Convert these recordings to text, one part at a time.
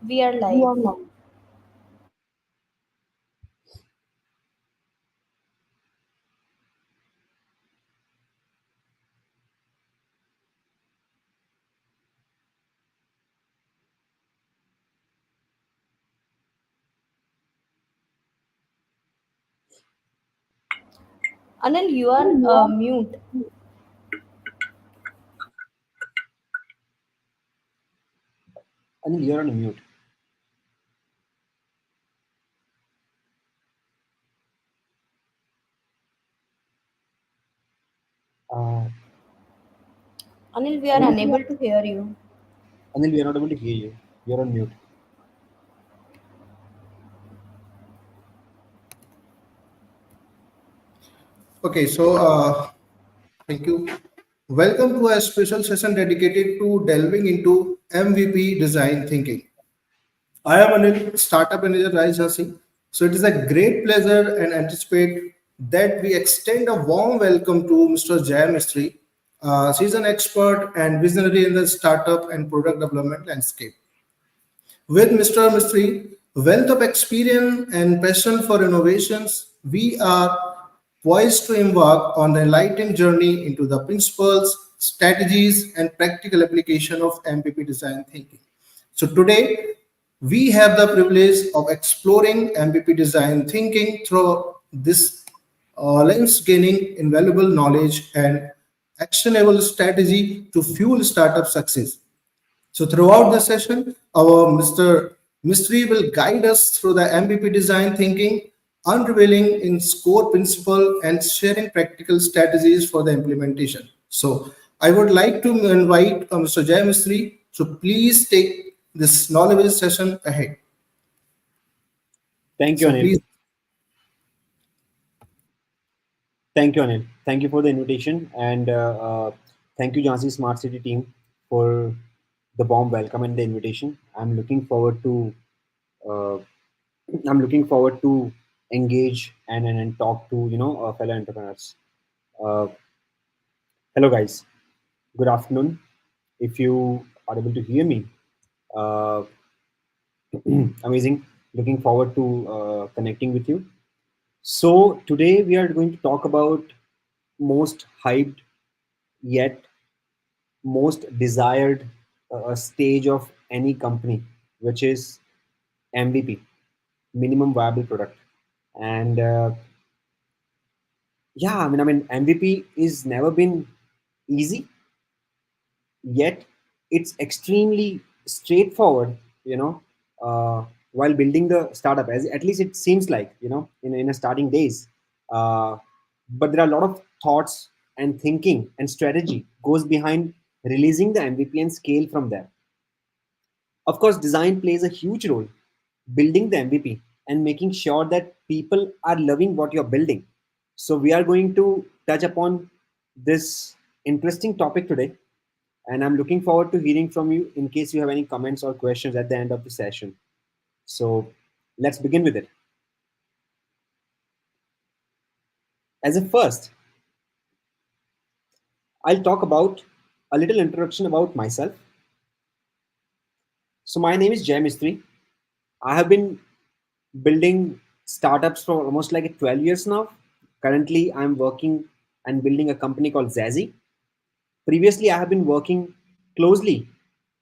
We are live. Anil, you are mute. Anil, you're on mute. Uh, Anil, we are unable to hear you. Anil, we are not able to hear you. You're on mute. Okay, thank you. Welcome to a special session dedicated to delving into MVP design thinking. I am Anil, startup manager Rise Jhansi. So it is a great pleasure and anticipate that we extend a warm welcome to Mr. Jay Mistry. She's an expert and visionary in the startup and product development landscape. With Mr. Mistry, wealth of experience and passion for innovations, we are poised to embark on an enlightening journey into the principles, strategies, and practical application of MPP design thinking. So today, we have the privilege of exploring MPP design thinking through this lens, gaining invaluable knowledge and actionable strategy to fuel startup success. So throughout the session, our Mr. Mystery will guide us through the MVP design thinking, unrevealing in core principle and sharing practical strategies for the implementation. So I would like to invite Mr. Jay Mystery. So please take this knowledgeable session ahead. Thank you, So Anil. please. Thank you, Anil. Thank you for the invitation, and thank you, Jhansi Smart City team, for the warm welcome and the invitation. Uh, I'm looking forward to engage and talk to fellow entrepreneurs. Uh, Hello, guys. Good afternoon. If you are able to hear me, uh, amazing. Looking forward to connecting with you. So today we are going to talk about most hyped yet most desired stage of any company, which is MVP, minimum viable product. And yeah, I mean, MVP is never been easy, yet it's extremely straightforward. You know, while building the startup, as at least it seems like in a starting days. Uh, but there are a lot of thoughts and thinking and strategy goes behind releasing the MVP and scale from there. Of course, design plays a huge role, building the MVP and making sure that people are loving what you're building. So, we are going to touch upon this interesting topic today, and I'm looking forward to hearing from you in case you have any comments or questions at the end of the session. So, let's begin with it. As a first, I'll talk about a little introduction about myself. So, my name is Jay Mistry. I have been building startups for almost like 12 years now. Currently, I'm working and building a company called Zazzy. Previously, I have been working closely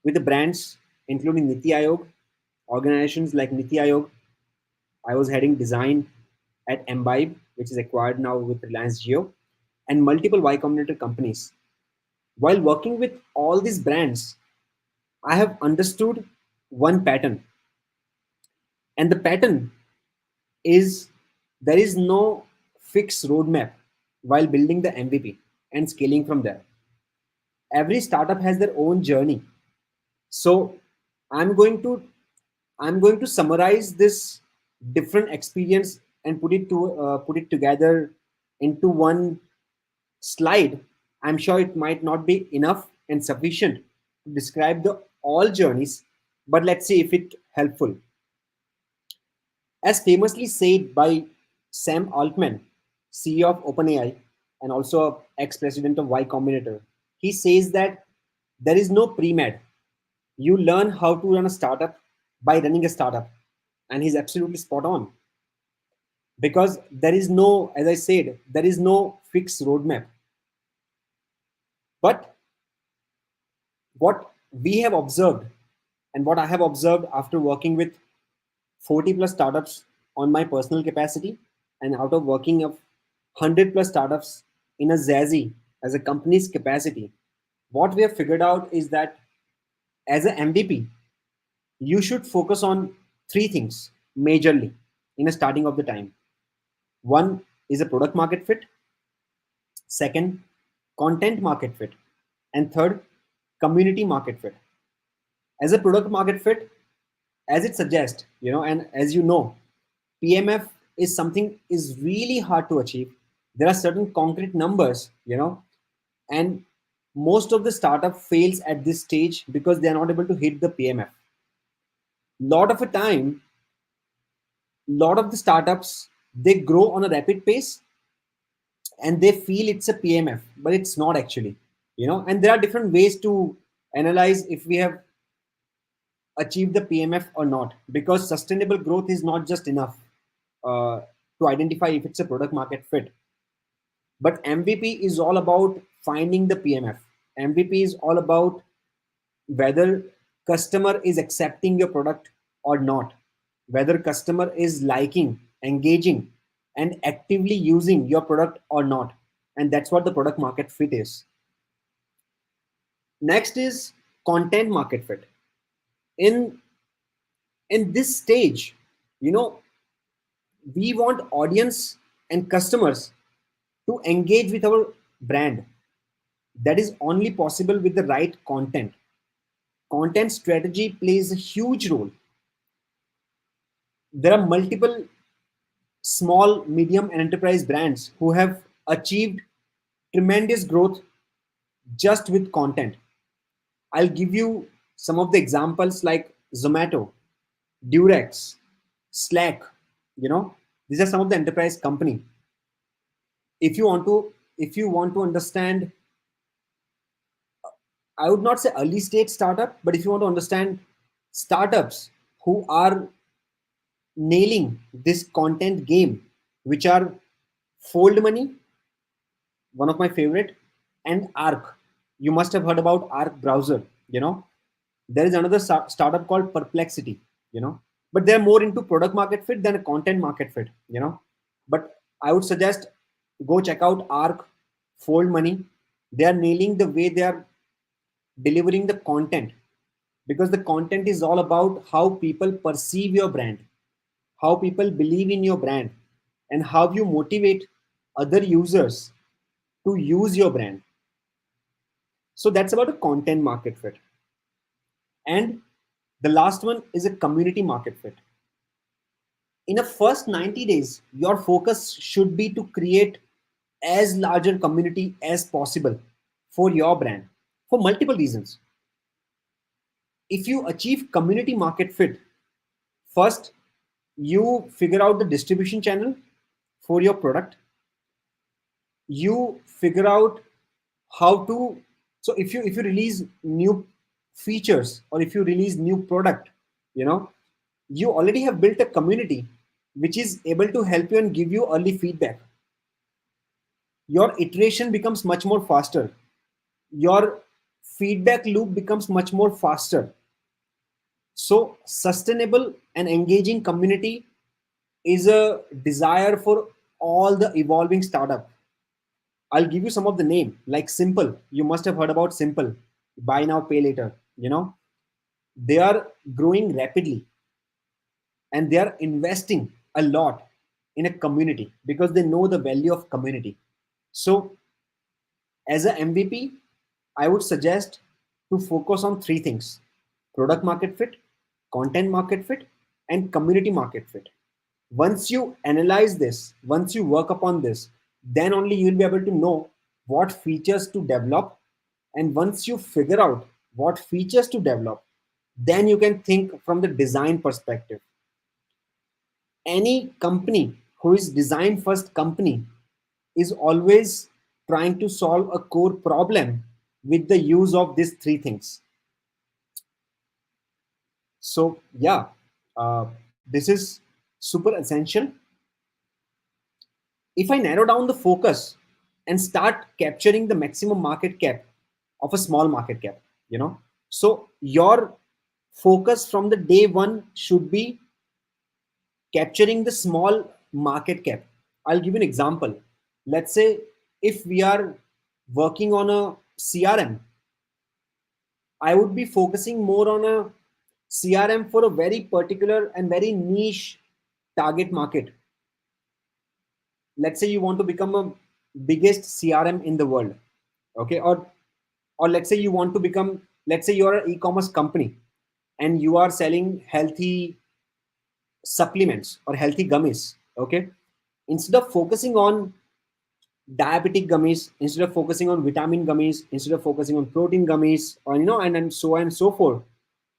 with the brands including Niti Aayog, organizations like Niti Aayog. I was heading design at Imbibe, which is acquired now with Reliance Jio, and multiple Y Combinator companies. While working with all these brands, I have understood one pattern, and the pattern is there is no fixed roadmap while building the MVP and scaling from there. Every startup has their own journey. So I'm going to I'm going to summarize this different experience and put it together into one slide. I'm sure it might not be enough and sufficient to describe the all journeys, but let's see if it helpful. As famously said by Sam Altman, CEO of OpenAI and also ex-president of Y Combinator, he says that there is no pre-med. You learn how to run a startup by running a startup. And he's absolutely spot on, because there is no, as I said, there is no fixed roadmap. But what we have observed, and what I have observed after working with 40 plus startups on my personal capacity, and out of working of 100 plus startups in a Zazzy as a company's capacity, what we have figured out is that as an MVP, you should focus on three things majorly in a starting of the time. One is a product market fit, second, content market fit, and third, community market fit. As a product market fit, as it suggests, and as you know, PMF is something is really hard to achieve. There are certain concrete numbers, and most of the startup fails at this stage because they are not able to hit the PMF. Lot of a time, lot of the startups, they grow on a rapid pace and they feel it's a PMF, but it's not actually, and there are different ways to analyze if we have achieved the PMF or not, because sustainable growth is not just enough to identify if it's a product market fit. But MVP is all about finding the PMF. MVP is all about whether customer is accepting your product or not, whether customer is liking, engaging, and actively using your product or not. And that's what the product market fit is. Next is content market fit. In in this stage, you know we want audience and customers to engage with our brand. That is only possible with the right content. Content strategy plays a huge role. There are multiple small, medium, and enterprise brands who have achieved tremendous growth just with content. I'll give you some of the examples like Zomato, Durex, Slack. These are some of the enterprise company. If you want to understand, I would not say early stage startup, but if you want to understand startups who are nailing this content game, which are Fold Money, one of my favorite, and Arc. You must have heard about Arc browser. There is another startup called Perplexity. But they're more into product market fit than a content market fit. But I would suggest go check out Arc, Fold Money. They are nailing the way they are delivering the content, because the content is all about how people perceive your brand, how people believe in your brand, and how you motivate other users to use your brand. So that's about a content market fit. And the last one is a community market fit. In the first 90 days, your focus should be to create as larger community as possible for your brand, for multiple reasons. If you achieve community market fit, first you figure out the distribution channel for your product. You figure out how to, so if you release new features or if you release new product, you know you already have built a community which is able to help you and give you early feedback. Your iteration becomes much more faster. Your feedback loop becomes much more faster. So sustainable and engaging community is a desire for all the evolving startup. I'll give you some of the name, like Simple. You must have heard about Simple. Buy now, pay later. They are growing rapidly and they are investing a lot in a community because they know the value of community. So, as a MVP, I would suggest to focus on three things: product market fit, content market fit, and community market fit. Once you analyze this, once you work upon this, then only you'll be able to know what features to develop. And once you figure out what features to develop, then you can think from the design perspective. Any company who is design first company is always trying to solve a core problem with the use of these three things. So yeah, this is super essential. If I narrow down the focus and start capturing the maximum market cap of a small market cap, you know, so your focus from the day one should be capturing the small market cap. I'll give you an example. Let's say if we are working on a CRM, I would be focusing more on a CRM for a very particular and very niche target market. Let's say you want to become a biggest CRM in the world, okay? Or let's say you want to become, let's say you're an e-commerce company and you are selling healthy supplements or healthy gummies, okay? Instead of focusing on diabetic gummies, instead of focusing on vitamin gummies, instead of focusing on protein gummies, or and so on and so forth,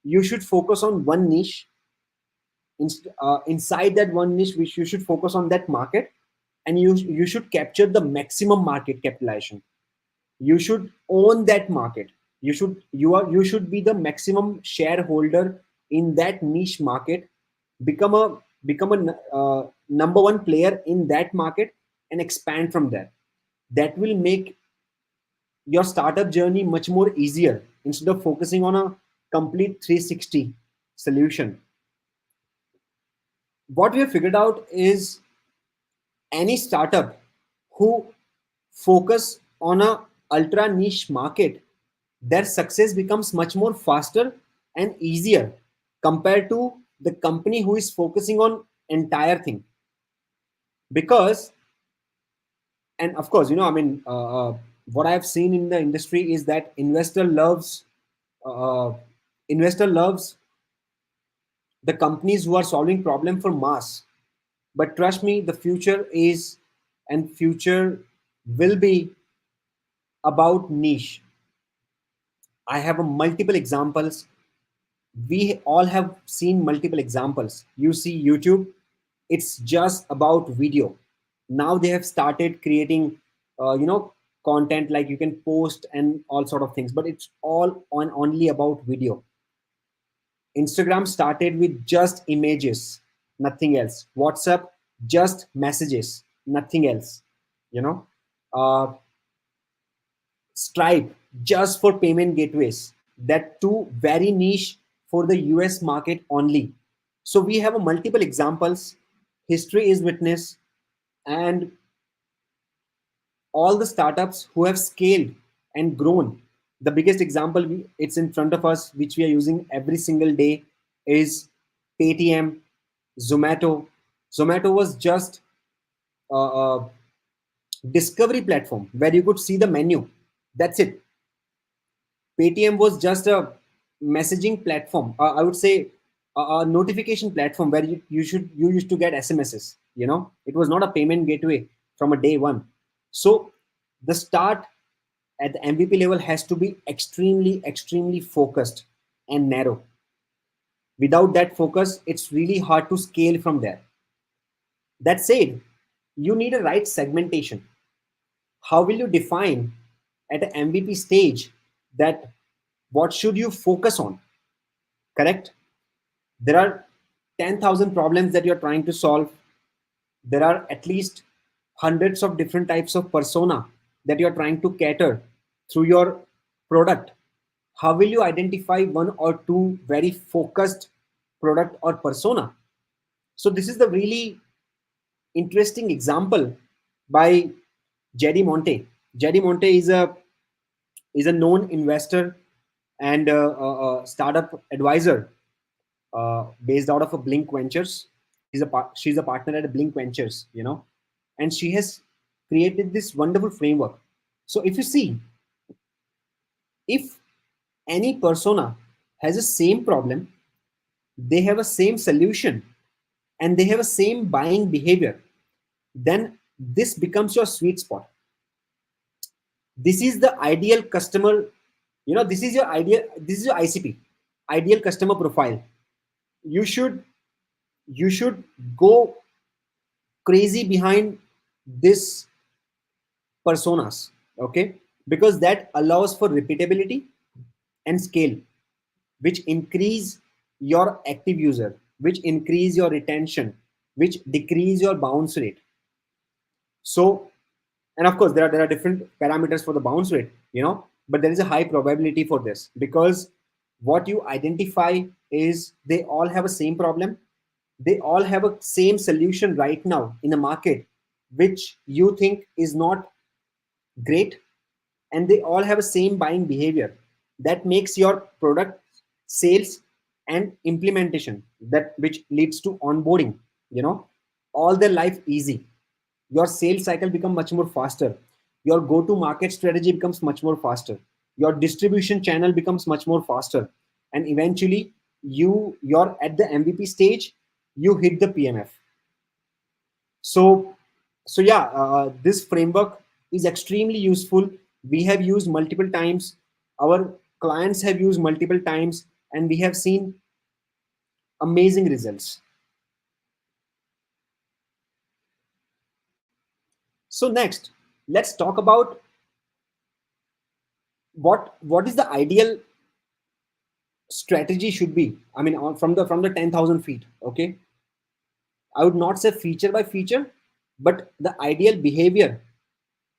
you should focus on one niche. Inside that one niche, which you should focus on that market, and you should capture the maximum market capitalization. You should own that market. You should be the maximum shareholder in that niche market. Become a number one player in that market and expand from there. That will make your startup journey much more easier instead of focusing on a complete 360 solution. What we have figured out is any startup who focus on a ultra niche market, their success becomes much more faster and easier compared to the company who is focusing on entire thing. Because, and of course, what I've seen in the industry is that uh, investor loves the companies who are solving problem for mass. But trust me, the future is, and future will be about niche. I have a multiple examples. We all have seen multiple examples. You see YouTube, it's just about video. Now they have started creating, content like you can post and all sort of things, but it's all on only about video. Instagram started with just images, nothing else. WhatsApp, just messages, nothing else. You know, uh, Stripe, just for payment gateways. That too very niche for the US market only. So we have a multiple examples. History is witness, and all the startups who have scaled and grown. The biggest example it's in front of us, which we are using every single day, is Paytm, Zomato. Zomato was just a discovery platform where you could see the menu. That's it. Paytm was just a messaging platform. I would say a notification platform where you used to get SMSs. It was not a payment gateway from a day one. So the start at the MVP level has to be extremely, extremely focused and narrow. Without that focus, it's really hard to scale from there. That said, you need a right segmentation. How will you define at an MVP stage that what should you focus on? Correct? There are 10,000 problems that you're trying to solve. There are at least hundreds of different types of persona that you're trying to cater through your product. How will you identify one or two very focused product or persona? So this is the really interesting example by Jerry Monte. Jerry Monte is a known investor and startup advisor based out of a Blink Ventures. She's a partner at a Blink Ventures, and she has created this wonderful framework. So if you see, if any persona has the same problem, they have a same solution, and they have a same buying behavior, then this becomes your sweet spot. This is the ideal customer. This is your ICP, ideal customer profile. You should you should go crazy behind this personas, okay? Because that allows for repeatability and scale, which increase your active user, which increase your retention, which decrease your bounce rate. So, and of course, there are different parameters for the bounce rate, but there is a high probability for this, because what you identify is they all have a same problem, they all have a same solution right now in the market, which you think is not great, and they all have a same buying behavior that makes your product sales and implementation, that which leads to onboarding, you know all their life easy. Your sales cycle become much more faster, your go to market strategy becomes much more faster, your distribution channel becomes much more faster, and eventually you're at the MVP stage, you hit the PMF. So yeah, this framework is extremely useful. We have used multiple times, our clients have used multiple times, and we have seen amazing results. So next, let's talk about what is the ideal strategy should be. I mean, from the 10,000 feet. Okay, I would not say feature by feature, but the ideal behavior.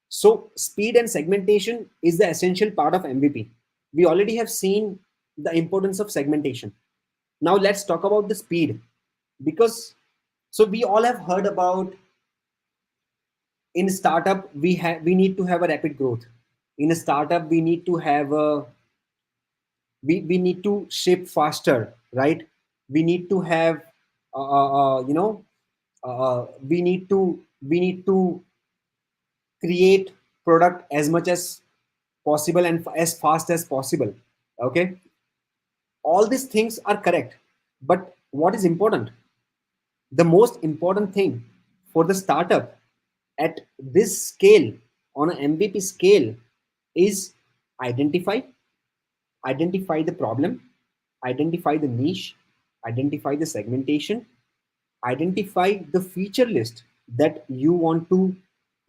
So speed and segmentation is the essential part of MVP. We already have seen the importance of segmentation. Now let's talk about the speed, because so we all have heard about, in startup we need to have a rapid growth. In a startup we need to have a we need to ship faster, right? We need to have we need to create product as much as possible and as fast as possible. Okay, all these things are correct, but what is important, the most important thing for the startup at this scale, on an MVP scale, is identify identify the problem, identify the niche, identify the segmentation, identify the feature list that you want to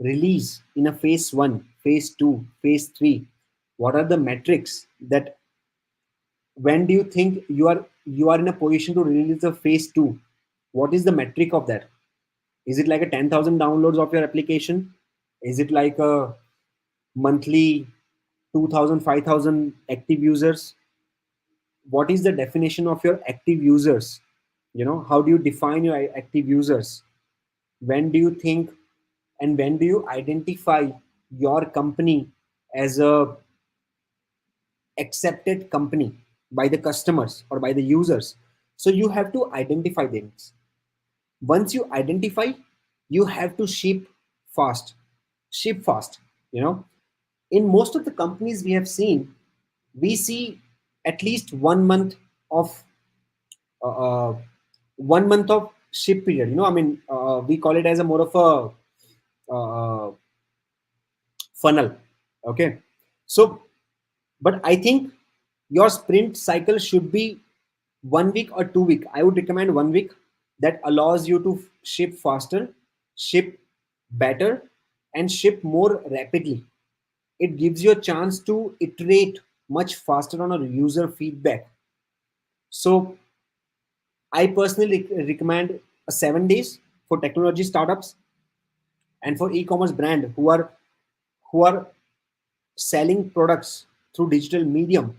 release in a phase 1, phase 2, phase 3. What are the metrics that, when do you think you are in a position to release the phase 2? What is the metric of that? Is it like a 10,000 downloads of your application? Is it like a monthly 2,000, 5,000 active users? What is the definition of your active users? How do you define your active users? When do you think, and when do you identify your company as a accepted company by the customers or by the users? So you have to identify things. Once you identify, you have to fast ship fast. In most of the companies we have seen, we see at least 1 month of uh, uh, 1 month of ship period. I mean, we call it as a more of a funnel. Okay, so but I think your sprint cycle should be 1 week or 2 week. I would recommend 1 week. That allows you to ship faster, ship better, and ship more rapidly. It gives you a chance to iterate much faster on a user feedback. So I personally recommend a 7 days for technology startups, and for e-commerce brand who are selling products through digital medium.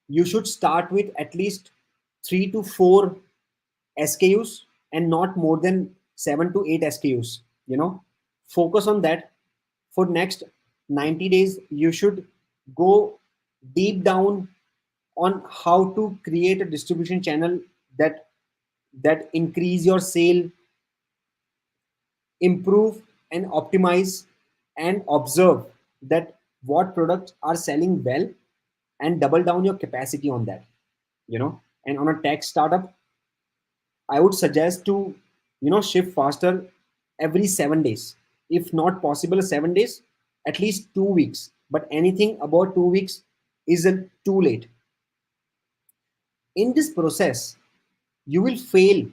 You should start with at least 3 to 4 SKUs, and not more than 7 to 8 SKUs. Focus on that. For next 90 days, you should go deep down on how to create a distribution channel that increase your sale, improve and optimize, and observe that what products are selling well, and double down your capacity on that. And on a tech startup, I would suggest to shift faster every 7 days. If not possible 7 days, at least 2 weeks. But anything about 2 weeks is too late. In this process, you will fail.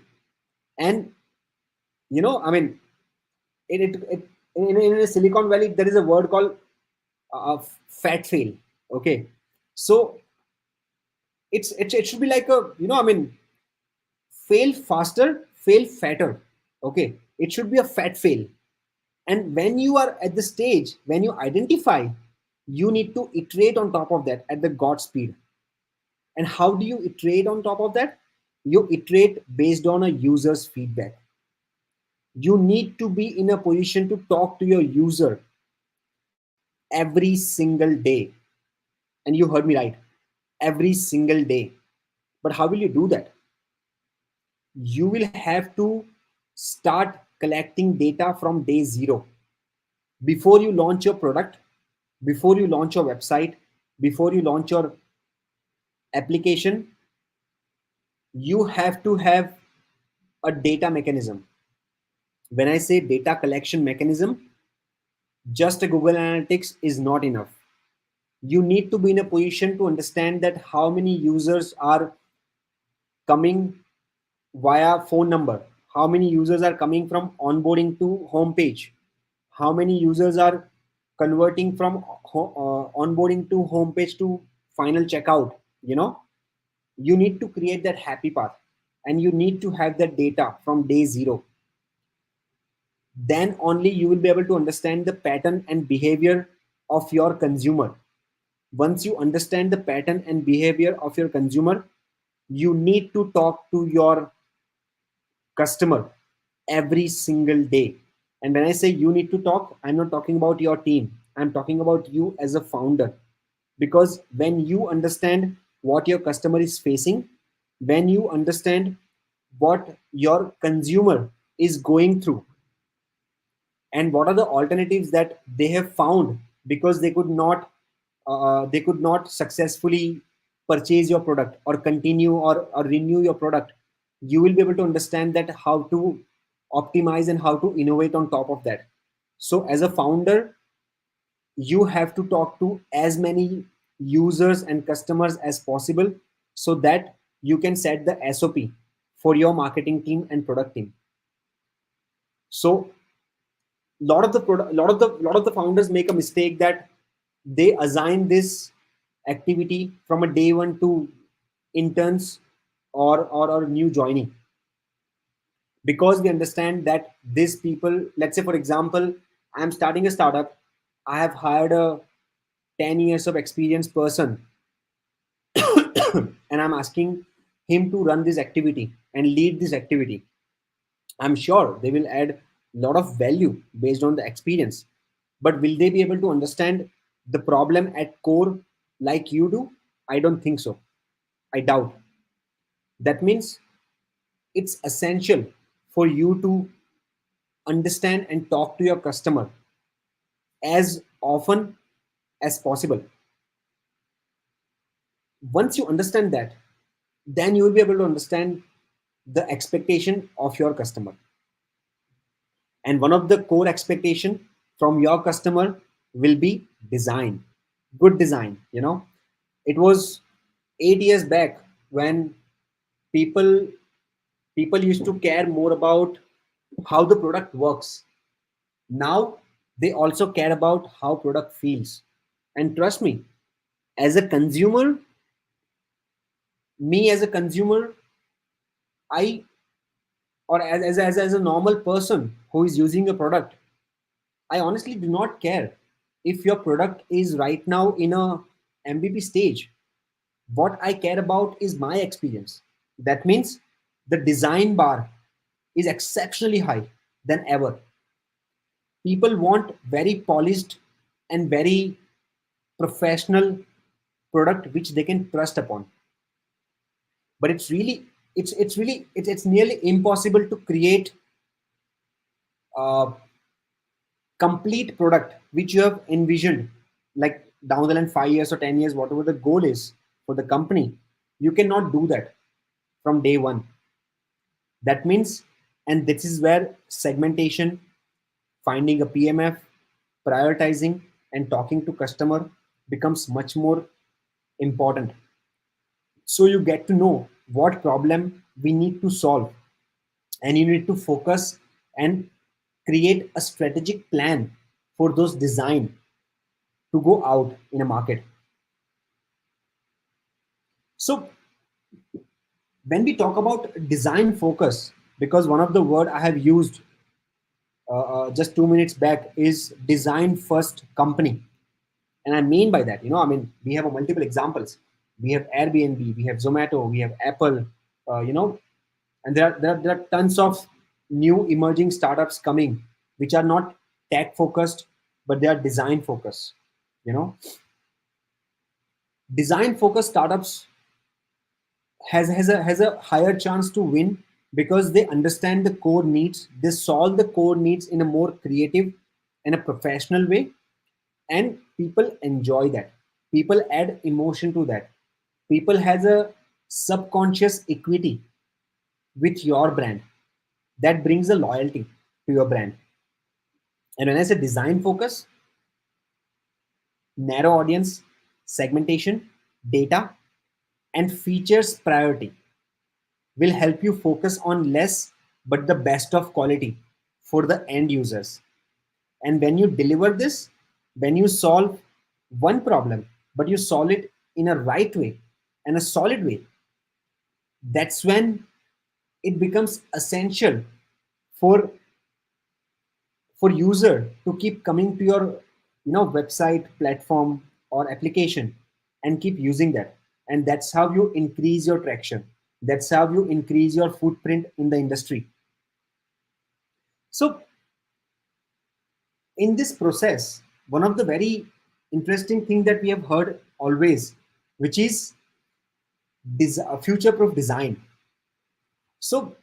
And I mean, in Silicon Valley, there is a word called fat fail. Okay, so it should be like a, fail faster, fail fatter. Okay, it should be a fat fail. And when you are at the stage, when you identify, you need to iterate on top of that at the god speed. And how do you iterate on top of that? You iterate based on a user's feedback. You need to be in a position to talk to your user every single day. And you heard me right, every single day. But how will you do that? You will have to start collecting data from day zero. Before you launch your product, before you launch your website, before you launch your application, you have to have a data mechanism. When I say data collection mechanism, just a Google Analytics is not enough. You need to be in a position to understand that how many users are coming via phone number, how many users are coming from onboarding to homepage, how many users are converting from onboarding to homepage to final checkout. You know, you need to create that happy path, and you need to have that data from day zero. Then only you will be able to understand the pattern and behavior of your consumer. Once you understand the pattern and behavior of your consumer, you need to talk to your customer every single day. And when I say you need to talk, I'm not talking about your team, I'm talking about you as a founder. Because when you understand what your customer is facing, when you understand what your consumer is going through, and what are the alternatives that they have found because they could not successfully purchase your product or continue or renew your product, you will be able to understand that how to optimize and how to innovate on top of that. So as a founder, you have to talk to as many users and customers as possible, so that you can set the SOP for your marketing team and product team. So lot of the founders make a mistake that they assign this activity from a day one to interns or new joining, because we understand that these people, let's say for example, I'm starting a startup, I have hired a 10 years of experience person, and I'm asking him to run this activity and lead this activity. I'm sure they will add a lot of value based on the experience. But will they be able to understand the problem at core like you do? I don't think so. I doubt. That means it's essential for you to understand and talk to your customer as often as possible. Once you understand that, then you will be able to understand the expectation of your customer. And one of the core expectation from your customer will be design, good design. It was 8 years back when people people used to care more about how the product works. Now they also care about how product feels. And trust me, as a consumer, me as a consumer, I or as a normal person who is using a product, I honestly do not care if your product is right now in a MVP stage. What I care about is my experience. That means the design bar is exceptionally high than ever. People want very polished and very professional product which they can trust upon. But it's nearly impossible to create a complete product which you have envisioned, like down the line 5 years or 10 years, whatever the goal is for the company. You cannot do that from day one. That means, and this is where segmentation, finding a PMF, prioritizing, and talking to customer becomes much more important. So you get to know what problem we need to solve, and you need to focus and create a strategic plan for those design to go out in a market. So When we talk about design focus, because one of the word I have used just 2 minutes back is design first company. And I mean by that, we have a multiple examples. We have Airbnb, we have Zomato, we have Apple, and there are tons of new emerging startups coming, which are not tech focused, but they are design focused. You know, design focused startups has a higher chance to win because they understand the core needs. They solve the core needs in a more creative and a professional way, and people enjoy that. People add emotion to that. People has a subconscious equity with your brand that brings a loyalty to your brand. And when I say design focus, narrow audience, segmentation, data, and features priority will help you focus on less but the best of quality for the end users. And when you deliver this, when you solve one problem, but you solve it in a right way and a solid way, that's when it becomes essential for user to keep coming to your website, platform, or application and keep using that. And that's how you increase your traction. That's how you increase your footprint in the industry. So in this process, one of the very interesting thing that we have heard always, which is future proof design. So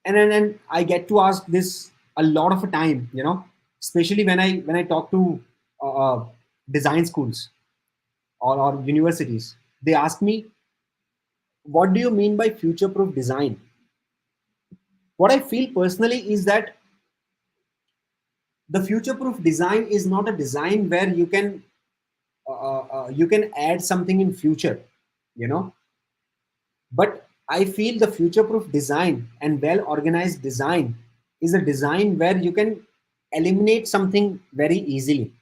and I get to ask this a lot of a time, especially when I talk to design schools or universities. They ask me, what do you mean by future proof design? What I feel personally is that the future proof design is not a design where you can add something in future, you know but I feel the future proof design and well organized design is a design where you can eliminate something very easily.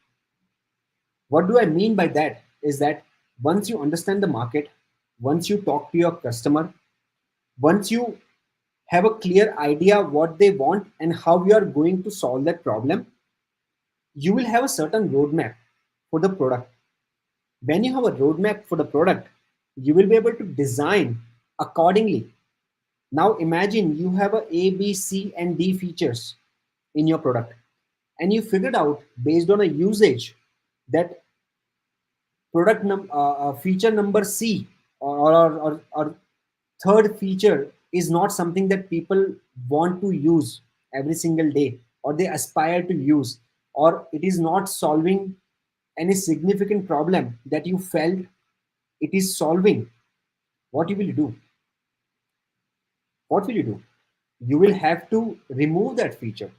What do I mean by that is that once you understand the market, once you talk to your customer, once you have a clear idea what they want and how you are going to solve that problem, you will have a certain roadmap for the product. When you have a roadmap for the product, you will be able to design accordingly. Now imagine you have a B, C, and D features in your product, and you figured out based on a usage that feature number C or third feature is not something that people want to use every single day or they aspire to use, or it is not solving any significant problem that you felt it is solving. What you will do? What will you do? You will have to remove that feature.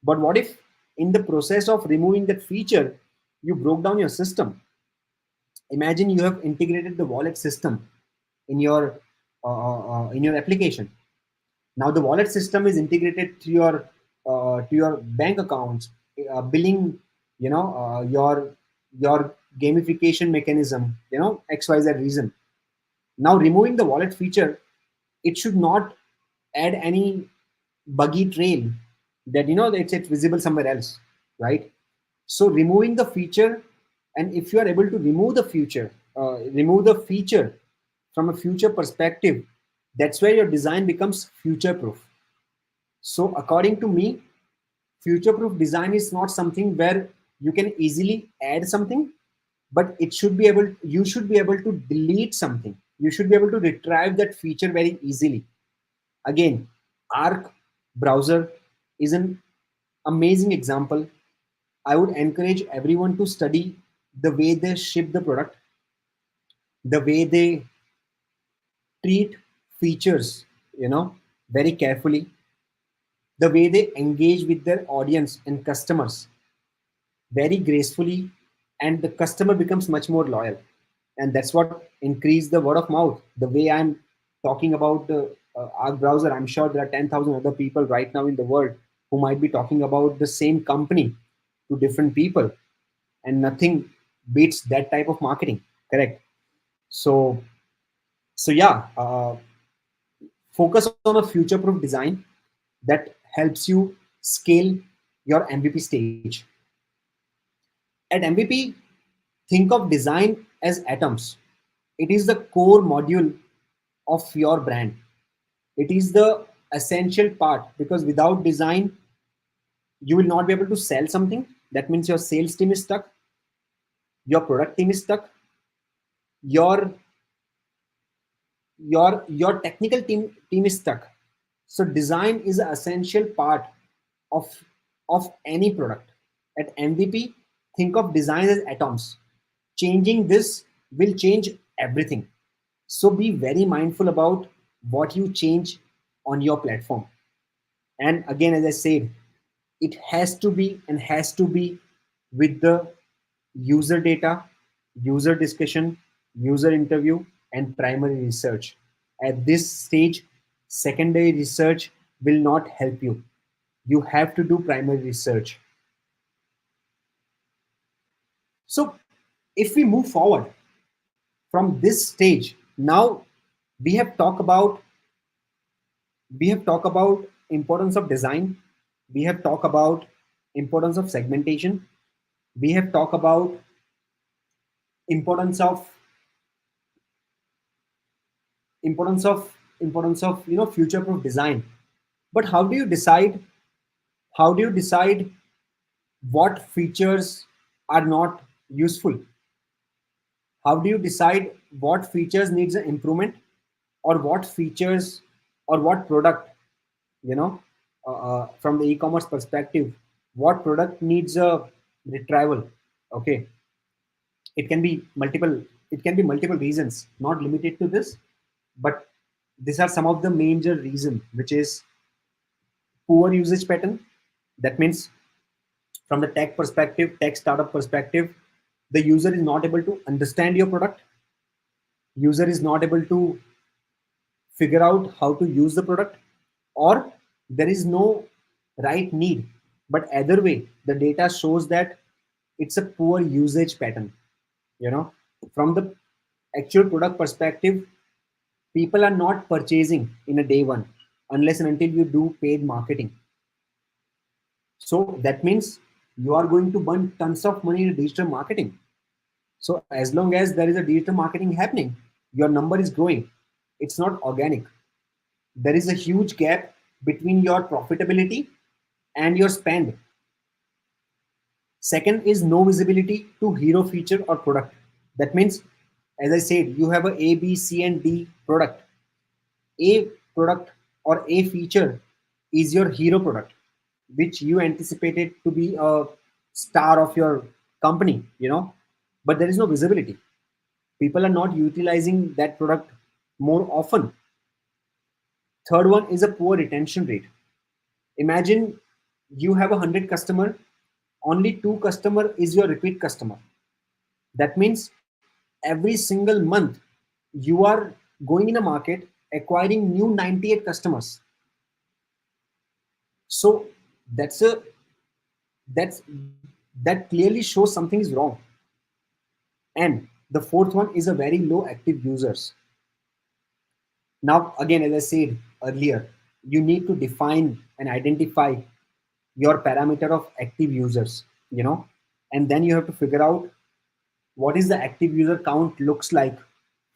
But what if in the process of removing that feature, you broke down your system? Imagine you have integrated the wallet system in your application. Now the wallet system is integrated to your bank accounts, billing, your gamification mechanism, XYZ reason. Now removing the wallet feature, it should not add any buggy trail that it's visible somewhere else, right? So removing the feature, and if you are able to remove the feature from a future perspective, that's where your design becomes future proof. So according to me, future proof design is not something where you can easily add something, but you should be able to delete something. You should be able to retrieve that feature very easily. Again, Arc browser is an amazing example. I would encourage everyone to study the way they ship the product, the way they treat features, very carefully, the way they engage with their audience and customers very gracefully, and the customer becomes much more loyal. And that's what increase the word of mouth. The way I'm talking about our browser, I'm sure there are 10,000 other people right now in the world who might be talking about the same company to different people, and nothing beats that type of marketing. Correct? So So yeah, focus on a future proof design that helps you scale your MVP stage. At MVP, think of design as atoms. It is the core module of your brand. It is the essential part, because without design, you will not be able to sell something. That means your sales team is stuck, your product team is stuck, your your technical team is stuck. So design is an essential part of of any product. At MVP, think of design as atoms. Changing this will change everything. So be very mindful about what you change on your platform. And again, as I said, it has to be with the user data, user discussion, user interview, and primary research. At this stage, secondary research will not help you. You have to do primary research. So if we move forward from this stage, now we have talked about importance of design, we have talked about importance of segmentation, we have talked about importance of future proof design. But how do you decide what features are not useful? How do you decide what features needs an improvement, or what features, or what product, you know from the e-commerce perspective, what product needs a retrieval? Okay, it can be multiple, reasons, not limited to this, but these are some of the major reason, which is poor usage pattern. That means from the tech perspective, tech startup perspective, the user is not able to understand your product, user is not able to figure out how to use the product, or there is no right need. But either way, the data shows that it's a poor usage pattern. you know from the actual product perspective, people are not purchasing in a day one unless and until you do paid marketing. So that means you are going to burn tons of money in digital marketing. So as long as there is a digital marketing happening, your number is growing. It's not organic. There is a huge gap between your profitability and your spend. Second is no visibility to hero feature or product. That means, as I said, you have a B, C, and D product. A product or a feature is your hero product, which you anticipated to be a star of your company, but there is no visibility. People are not utilizing that product more often. Third one is a poor retention rate. Imagine you have 100 customer, only 2 customer is your repeat customer. That means every single month you are going in a market acquiring new 98 customers. So that's a that's that clearly shows something is wrong. And the fourth one is a very low active users. Now again, as I said earlier, you need to define and identify your parameter of active users, and then you have to figure out what is the active user count looks like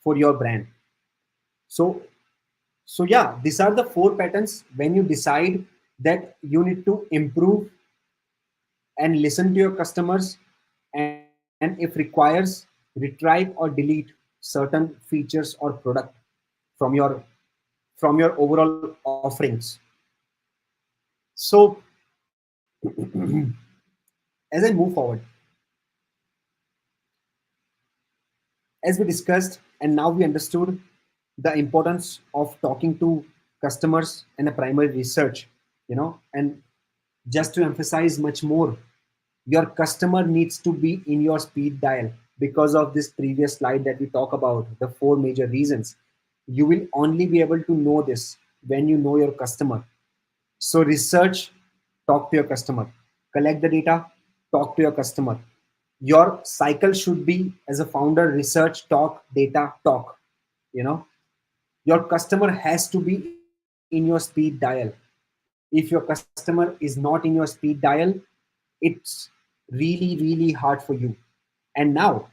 for your brand. So so yeah, these are the 4 patterns when you decide that you need to improve and listen to your customers, and if requires, retrieve or delete certain features or product from your overall offerings. So as I move forward, as we discussed and now we understood the importance of talking to customers and a primary research, and just to emphasize much more, your customer needs to be in your speed dial. Because of this previous slide that we talk about the 4 major reasons, you will only be able to know this when you know your customer. So research, talk to your customer, collect the data, talk to your customer. Your cycle should be, as a founder, research, talk, data, talk. you know Your customer has to be in your speed dial. If your customer is not in your speed dial, it's really, really hard for you. And now,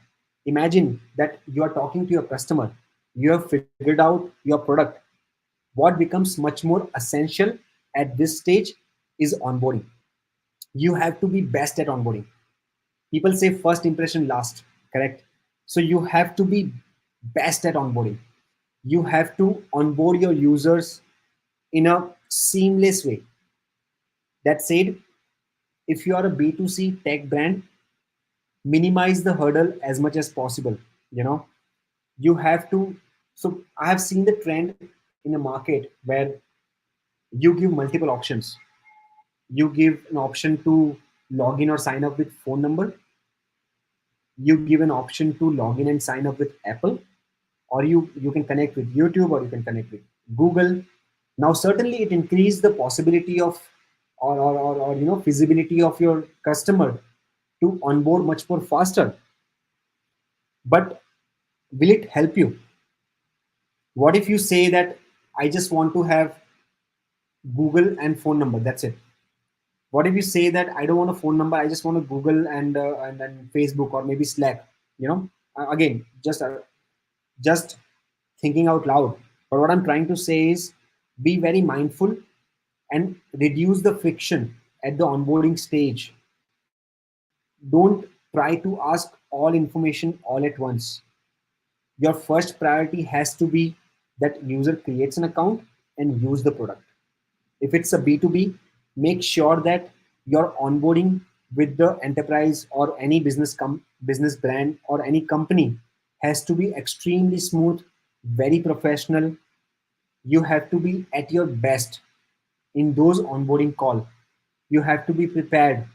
imagine that you are talking to your customer, you have figured out your product. What becomes much more essential at this stage is onboarding. You have to be best at onboarding. People say first impression last, correct? So you have to be best at onboarding. You have to onboard your users in a seamless way. That said, if you are a B2C tech brand, minimize the hurdle as much as possible. You know, you have to. So I have seen the trend in a market where you give multiple options. You give an option to log in or sign up with phone number. You give an option to log in and sign up with Apple, or you can connect with YouTube, or you can connect with Google. Now certainly it increased the possibility of, or feasibility of your customer to onboard much more faster. But will it help you? What if you say that I just want to have Google and phone number, that's it? What if you say that I don't want a phone number, I just want to Google and Facebook or maybe Slack? You know, again, just thinking out loud. But what I'm trying to say is, be very mindful and reduce the friction at the onboarding stage. Don't try to ask all information all at once. Your first priority has to be that user creates an account and use the product. If it's a B2B, make sure that your onboarding with the enterprise or any business brand or any company has to be extremely smooth, very professional. You have to be at your best in those onboarding call. You have to be prepared.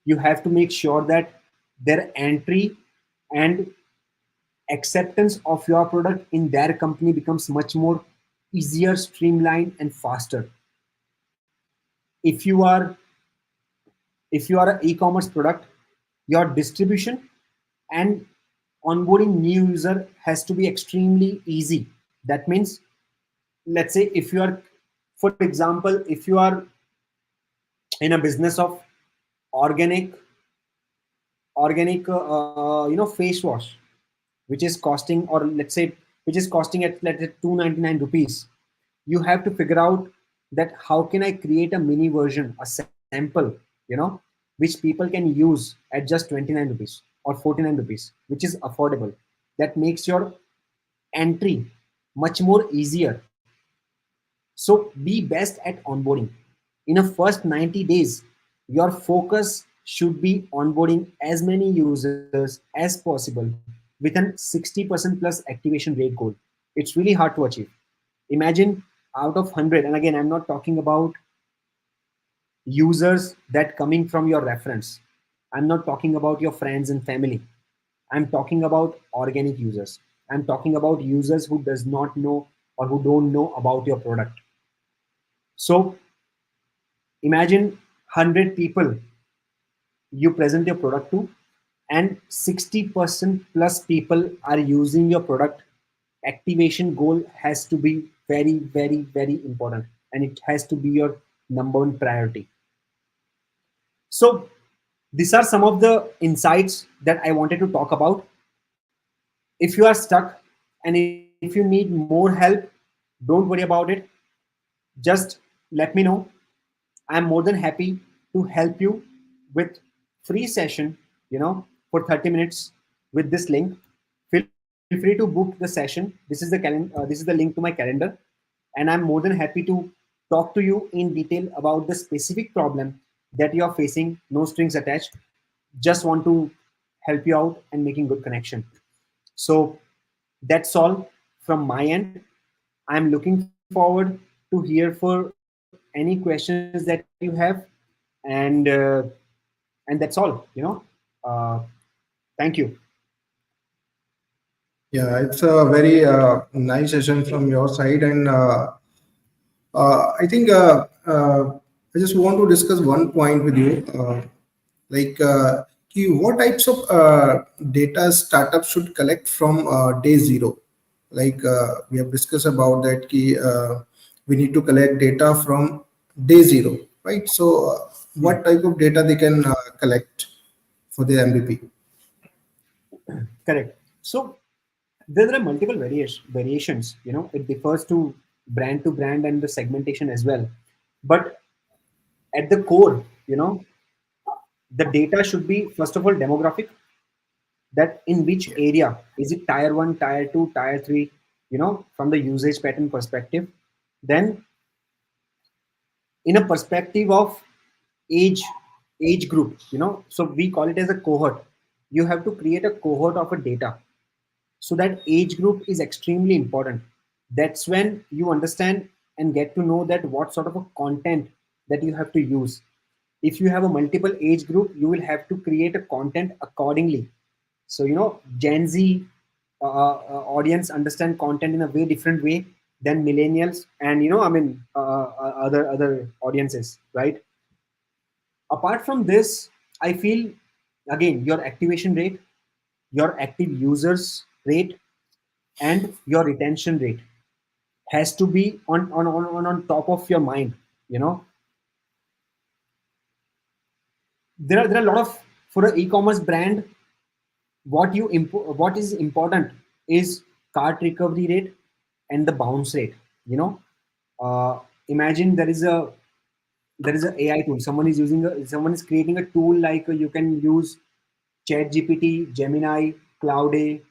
You have to make sure that their entry and acceptance of your product in their company becomes much more easier, streamlined, and faster. If you are if you are an e-commerce product, your distribution and onboarding new user has to be extremely easy. That means, let's say if you are, for example, if you are in a business of organic face wash, which is costing, or let's say which is costing at, let's say, 299 rupees, you have to figure out that how can I create a mini version, a sample, which people can use at just 29 rupees or 49 rupees, which is affordable. That makes your entry much more easier. So be best at onboarding. In a first 90 days, your focus should be onboarding as many users as possible with an 60% plus activation rate goal. It's really hard to achieve. Imagine out of 100, and again, I'm not talking about users that coming from your reference. I'm not talking about your friends and family. I'm talking about organic users. I'm talking about users who does not know or who don't know about your product. So imagine 100 people you present your product to, and 60% plus people are using your product. Activation goal has to be very, very, very important, and it has to be your number one priority. So these are some of the insights that I wanted to talk about. If you are stuck and if you need more help, don't worry about it. Just let me know. I'm more than happy to help you with free session, for 30 minutes with this link. Feel free to book the session. This is the link to my calendar, and I'm more than happy to talk to you in detail about the specific problem that you are facing. No strings attached. Just want to help you out and making good connection. So that's all from my end. I'm looking forward to hear for any questions that you have, and uh, and that's all. Uh, Thank you. Yeah, it's a very nice session from your side, and I think I just want to discuss one point with you. Like, what types of data startups should collect from day zero? Like we have discussed about that key, we need to collect data from day zero, right? So Hmm. what type of data they can collect for the MVP? Correct. So there are multiple variations. It differs to brand and the segmentation as well. But at the core, the data should be first of all demographic. That in which Yeah. area is it, tier one, tier two, tier three? From the usage pattern perspective. Then in a perspective of age age group, so we call it as a cohort. You have to create a cohort of a data. So that age group is extremely important. That's when you understand and get to know that what sort of a content that you have to use. If you have a multiple age group, you will have to create a content accordingly. So Gen Z audience understand content in a way different way than millennials, and other audiences, right? Apart from this, I feel, again, your activation rate, your active users rate, and your retention rate has to be on top of your mind. you know there are a lot of, for an e-commerce brand, what is important is cart recovery rate and the bounce rate. you know Imagine there is a AI tool. Someone is creating a tool, like you can use Chat GPT, Gemini, Cloud A,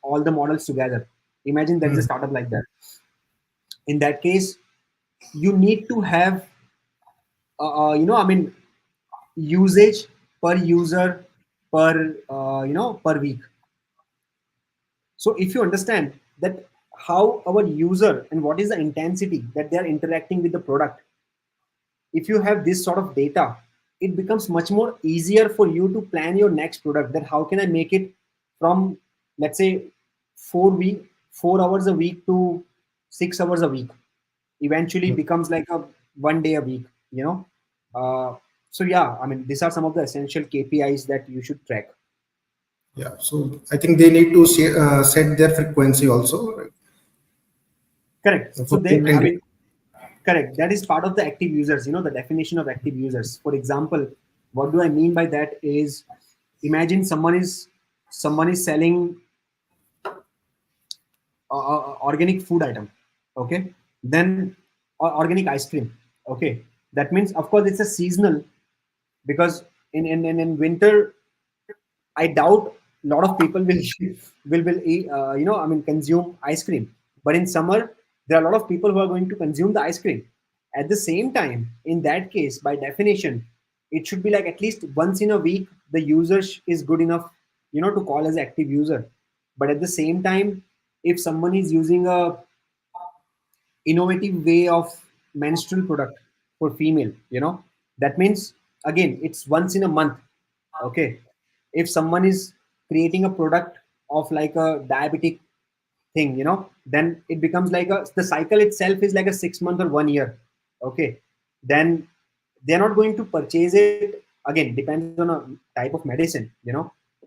all the models together. Imagine there is a Hmm. startup like that. In that case, you need to have, I mean, usage per user per week. So if you understand that how our user and what is the intensity that they are interacting with the product, if you have this sort of data, it becomes much more easier for you to plan your next product. That how can I make it from, let's say, 4 hours a week to 6 hours a week, eventually becomes like a 1 day a week. uh, so yeah, I mean, these are some of the essential KPIs that you should track. Yeah, so I think they need to set their frequency also, right, Correct. So for they, I collecting data. mean, correct. That is part of the active users, the definition of active users. For example, what do I mean by that is, imagine someone is selling organic food item, okay? Then organic ice cream, okay? That means, of course, it's a seasonal, because in winter, I doubt a lot of people will will eat, I mean, consume ice cream. But in summer, there are a lot of people who are going to consume the ice cream. At the same time, in that case, by definition, it should be like at least once in a week the user is good enough, to call as active user. But at the same time, if someone is using a innovative way of menstrual product for female, that means, again, it's once in a month, okay? If someone is creating a product of like a diabetic thing, then it becomes like the cycle itself is like a 6 month or 1 year, okay? Then they're not going to purchase it. Again, depends on a type of medicine,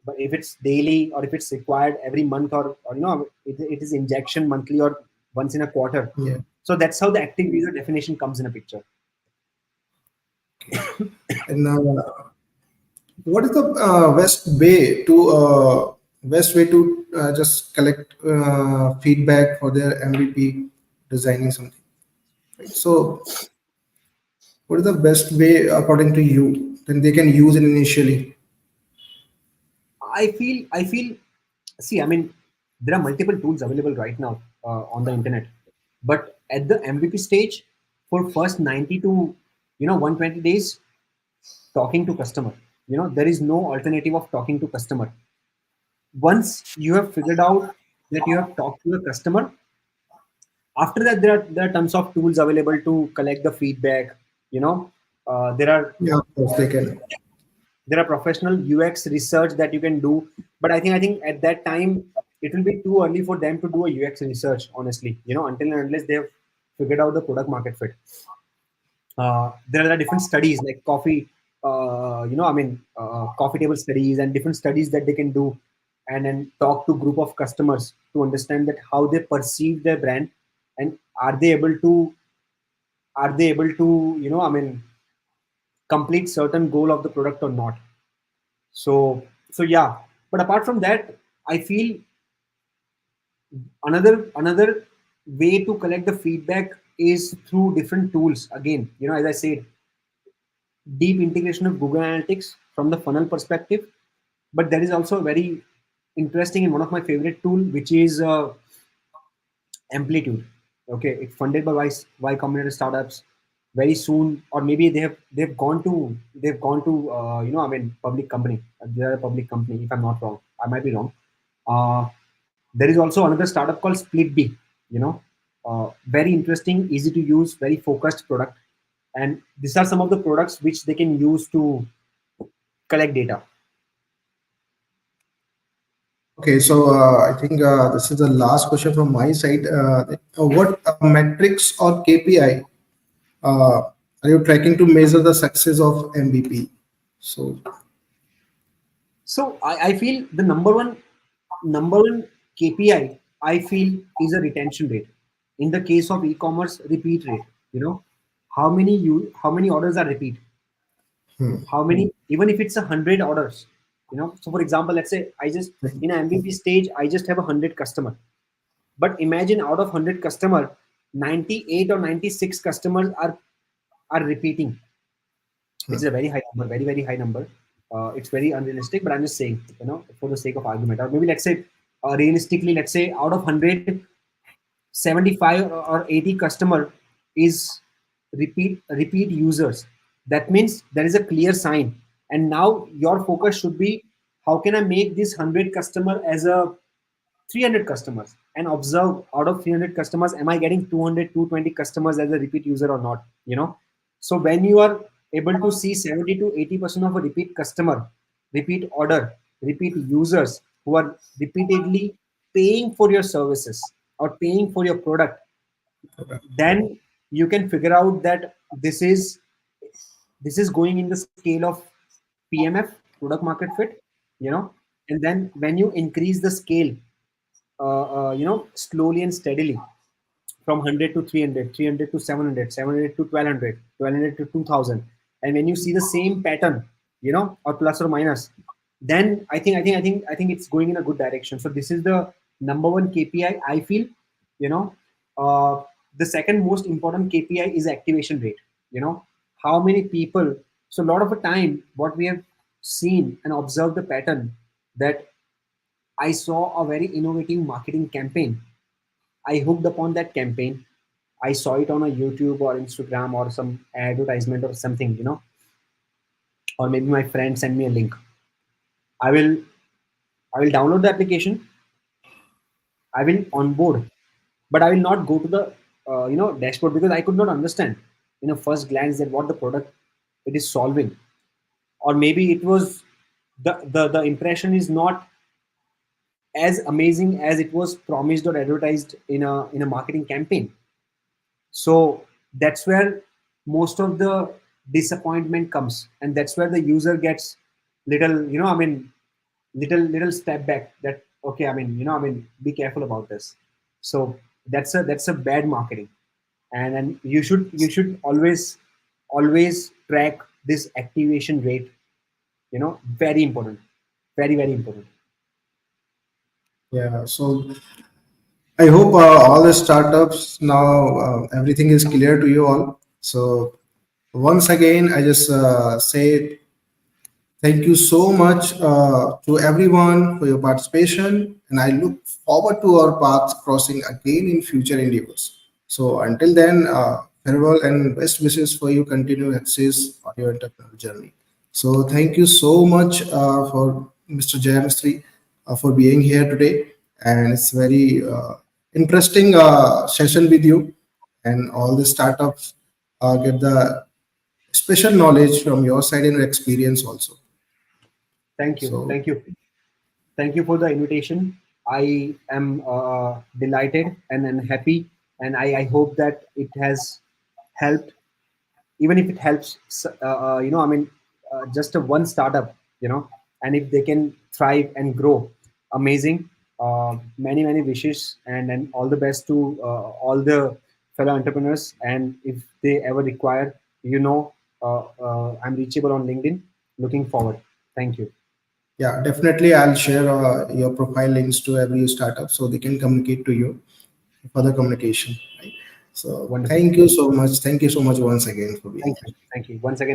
but if it's daily or if it's required every month, or it is injection monthly or once in a quarter. Yeah. So that's how the active user definition comes in a picture. And what is the best way to just collect feedback for their MVP designing something? Right? So, what is the best way according to you? Then they can use it initially. I feel, see, I mean, there are multiple tools available right now on the internet, but at the MVP stage, for first 90 to 120 days, talking to customer. There is no alternative of talking to customer. Once you have figured out that you have talked to the customer, after that there are tons of tools available to collect the feedback. you know there are Yeah, of course they can. there are professional UX research that you can do. But I think at that time it will be too early for them to do a UX research, honestly, until and unless they have figured out the product market fit. There are different studies like coffee, coffee table studies and different studies that they can do. and then talk to group of customers to understand that how they perceive their brand, and are they able to complete certain goal of the product or not. So yeah, but apart from that, I feel another way to collect the feedback is through different tools. Again, as I said, deep integration of Google Analytics from the funnel perspective, but there is also a very interesting and one of my favorite tool, which is Amplitude. Okay, it's funded by Y Combinator startups. Very soon, or maybe they've gone to public company. They are a public company. If I'm not wrong, I might be wrong. There is also another startup called SplitB. You know, very interesting, easy to use, very focused product, and these are some of the products which they can use to collect data. Okay, so I think this is the last question from my side. What metrics or KPI are you tracking to measure the success of MVP? So, So I feel the number one KPI I feel is a retention rate. In the case of e-commerce, repeat rate. You know, how many orders are repeat? How many, even if it's 100 orders. So for example, let's say I just in an MVP stage I just have 100 customer. But imagine out of 100 customer, 98 or 96 customers are repeating, which is a very high number, very very high number. It's very unrealistic, but I'm just saying, for the sake of argument, or maybe let's say realistically, let's say out of 100, 75 or 80 customer is repeat users. That means there is a clear sign, and now your focus should be, how can I make this 100 customer as a 300 customers, and observe out of 300 customers, am I getting 200, 220 customers as a repeat user or not. So when you are able to see 70 to 80% of a repeat customer, repeat order, repeat users who are repeatedly paying for your services or paying for your product, then you can figure out that this is going in the scale of PMF, product market fit. And then when you increase the scale, slowly and steadily, from 100 to 300, 300 to 700, 700 to 1200, 1200 to 2000, and when you see the same pattern, or plus or minus, then I think it's going in a good direction. So this is the number one KPI I feel. you know uh, the second most important KPI is activation rate. How many people. So a lot of the time what we have seen and observed the pattern, that I saw a very innovative marketing campaign. I hooked upon that campaign. I saw it on a YouTube or Instagram or some advertisement or something, or maybe my friend sent me a link. I will I will download the application. I will onboard, but I will not go to the dashboard, because I could not understand first glance that what the product it is solving, or maybe it was the impression is not as amazing as it was promised or advertised in a marketing campaign. So that's where most of the disappointment comes, and that's where the user gets little, little step back. That okay, be careful about this. So that's a bad marketing, and you should always track this activation rate. Very important, very very important. yeah, so I hope all the startups now everything is clear to you all. So once again, I just say thank you so much to everyone for your participation, and I look forward to our paths crossing again in future endeavors. So until then, farewell and best wishes for your continued success on your entrepreneurial journey. So thank you so much for Mr. Jay Mistry for being here today, and it's very interesting session with you, and all the startups get the special knowledge from your side and your experience also. Thank you, So thank you. Thank you for the invitation. I am delighted and happy, and I hope that it has helped, even if it helps, just a one startup, and if they can thrive and grow, amazing. Many wishes, and all the best to all the fellow entrepreneurs. And if they ever require, I'm reachable on LinkedIn. Looking forward. Thank you. Yeah, definitely. I'll share your profile links to every startup so they can communicate to you for the communication. Right. So Wonderful. thank you so much. Thank you so much once again for being Thank here. you. Thank you once again.